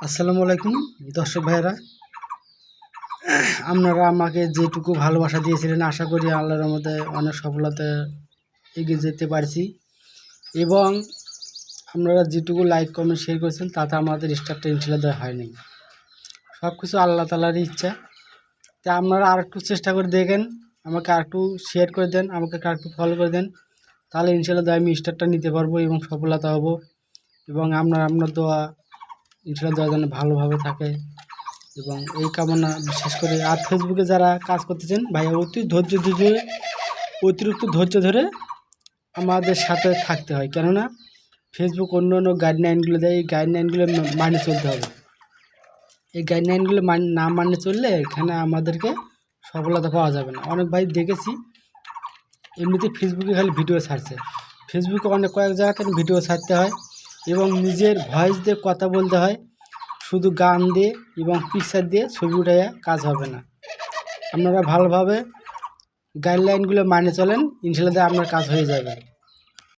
আসসালামু আলাইকুম দর্শক ভাইয়েরা, আপনারা আমাকে যেটুকু ভালোবাসা দিয়েছিলেন আশা করি আল্লাহর রহমতে অনেক সফলতা এগিয়ে যেতে পারছি এবং আপনারা যেটুকু লাইক কমেন্ট শেয়ার করেছেন তাতে আমাদের স্টারটা ইনশাল্লাহ দেওয়া হয়নি। সব কিছু আল্লাহ তাআলারই ইচ্ছা। তা আপনারা আর একটু চেষ্টা করে দেখেন, আমাকে আর একটু শেয়ার করে দেন, আমাকে আর একটু ফলো করে দেন, তাহলে ইনশাল্লাহ আমি স্টারটা নিতে পারবো এবং সফলতা হব। এবং আপনার দোয়া ইনশাল্লাহ দোয়া যেন ভালোভাবে থাকে এবং এই কামনা বিশেষ করে। আর ফেসবুকে যারা কাজ করতেছেন ভাইয়া অতিরিক্ত ধৈর্য ধরে আমাদের সাথে থাকতে হয়, কেননা ফেসবুক অন্য অন্য গাইডলাইনগুলো দেয়, এই গাইডলাইনগুলো মানে চলতে হবে। এই গাইডলাইনগুলো না মানে চললে এখানে আমাদেরকে সফলতা পাওয়া যাবে না। অনেক ভাই দেখেছি এমনিতে ফেসবুকে খালি ভিডিও ছাড়ছে, ফেসবুকে কয়েক জায়গাতে ভিডিও ছাড়তে হয় এবং নিজের ভয়েস দিয়ে কথা বলতে হয়, শুধু গান দিয়ে এবং পিকচার দিয়ে ছবি উঠাইয়া কাজ হবে না। আপনারা ভালোভাবে গাইডলাইনগুলো মানে চলেন, ইনশাল্লাহ আপনার কাজ হয়ে যাবে।